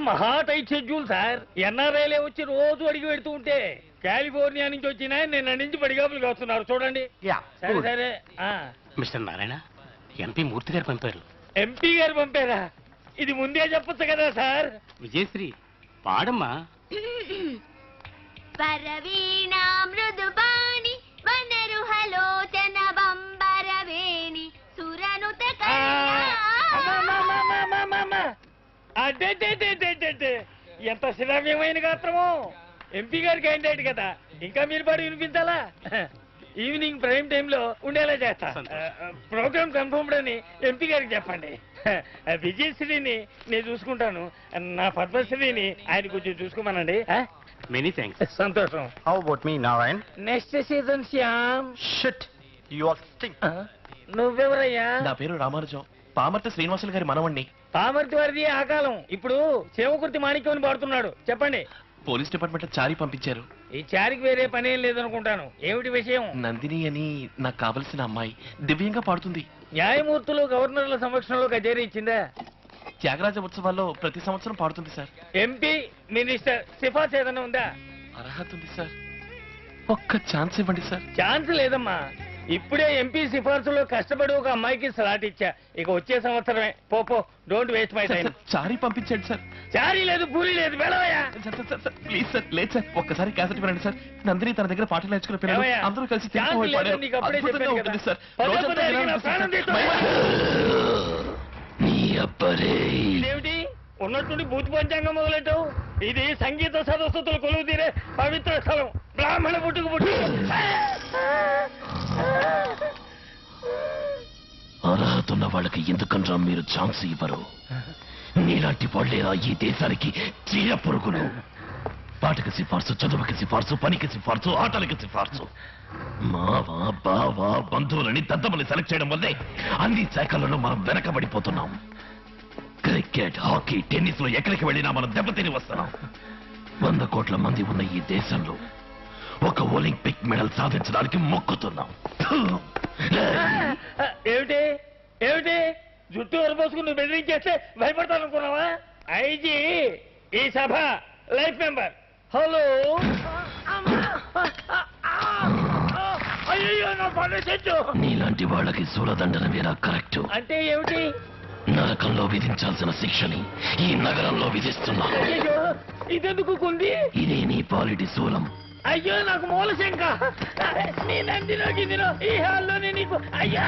మహా tight schedule sir. ఎన్ఆర్ఐలే వచ్చి రోజు అడిగి పెడుతూ ఉంటే కాలిఫోర్నియా నుంచి వచ్చిన నిన్న నుంచి పడిగాపులుగా వస్తున్నారు చూడండి. సరే సరే. మిస్టర్ నారాయణ, ఎంపీ మూర్తి గారు పంపారు. ఎంపీ గారు పంపారా? ఇది ముందే చెప్పొచ్చు కదా సార్. విజయశ్రీ పాడమ్మా. పరవీణా మృదుపాణి వనరుహలోచన బంబరవేణి సురనుత అడ్డే ఎంత శ్రావ్యమైన గాత్రమో. ఎంపీ గారి క్యాండిడేట్ కదా, ఇంకా మీరు పాడు వినిపించాలా? ఈవినింగ్ ప్రైమ్ టైంలో ఉండేలా చేస్తా. ప్రోగ్రామ్ కన్ఫర్మ్డ్ అని ఎంపీ గారికి చెప్పండి. విజయశ్రీని నేను చూసుకుంటాను, నా పద్మశ్రీని ఆయన కొంచెం చూసుకోమనండి. Many thanks. సంతోషం. How about me, Narayan? Next season Shyam. Shit! You all stink. నువ్వెవరయ్యా? నా పేరు రామానుజం, పామర్తి శ్రీనివాసులు గారి మనవణ్ణి. పామర్తి వారిది ఆ కాలం, ఇప్పుడు శివకుర్తి మాణిక్యం అని పాడుతున్నాడు. చెప్పండి. పోలీస్ డిపార్ట్మెంట్ చారి పంపించారు. ఈ చారికి వేరే పని ఏం లేదనుకుంటాను. ఏమిటి విషయం? నందిని అని నాకు కావలసిన అమ్మాయి దివ్యంగా పాడుతుంది. న్యాయమూర్తులు గవర్నర్ల సమక్షంలో కచేరీ ఇచ్చిందా? త్యాగరాజ ఉత్సవాల్లో ప్రతి సంవత్సరం పాడుతుంది సార్. ఎంపీ మినిస్టర్ సిఫార్సు ఏదైనా ఉందా? అర్హత ఉంది సార్, ఒక్క ఛాన్స్ ఇవ్వండి సార్. ఛాన్స్ లేదమ్మా. ఇప్పుడే ఎంపీ సిఫార్సులో కష్టపడి ఒక అమ్మాయికి స్లాట్ ఇచ్చా. ఇక వచ్చే సంవత్సరమే. పో డోంట్ వేస్ట్ మై టైం. చారి పంపించండి సార్. చారీ లేదు, పూరి లేదు, వెళ్ళవయ్యా. ప్లీజ్ సార్, లేదు సార్, ఒక్కసారి క్యాసెట్ వినండి సార్. నందిని తన దగ్గర పాటలు నేర్చుకున్న పిల్లలు అందరూ కలిసి అద్భుతంగా ఉంటుంది సార్. ఏమిటి ఉన్నట్టుండి భూతి పంచాంగం మొదలెట్టావు? ఇది సంగీత సరస్వతులు కొలువు తీరే పవిత్ర స్థలం. బ్రాహ్మణ పుట్టుకు పుట్టు. అర్హత ఉన్న వాళ్ళకి ఎందుకనరా మీరు ఛాన్స్ ఇవ్వరు? నీలాంటి వాళ్ళేరా ఈ దేశానికి చీర పురుగులు. పాటకి సిఫార్సు, చదువుకి సిఫార్సు, పనికి సిఫార్సు, ఆటలకి సిఫార్సు. మావా బావా బంధువులని దద్దమని సెలెక్ట్ చేయడం వల్లే అన్ని శాఖలలో మనం వెనకబడిపోతున్నాం. క్రికెట్, హాకీ, టెన్నిస్ లో ఎక్కడికి వెళ్ళినా మనం దెబ్బతిని వస్తున్నాం. 100 కోట్ల మంది ఉన్న ఈ దేశంలో ఒక ఒలింపిక్ మెడల్ సాధించడానికి మొక్కుతున్నాం. ఏమిటి ఏమిటి జుట్టు వరపోసుకుని బెదిరించేస్తే భయపడతాను అనుకున్నావా? ఐజీ ఈ సభ లైఫ్ మెంబర్. హలో. అయ్యో నా పండు చెట్టు. నీలాంటి వాళ్ళకి సూలదండన వేరా కరెక్ట్ అంటే ఏమిటి? నరకంలో విధించాల్సిన శిక్షని ఈ నగరంలో విధిస్తున్నా. అయ్యో ఇదెందుకు కుంది? ఇదే నీ పాలిటి శూలం. అయ్యో నాకు మూలశంక. నీ నందిలో గిదిలో ఈ హాల్లోనే నీకు అయ్యా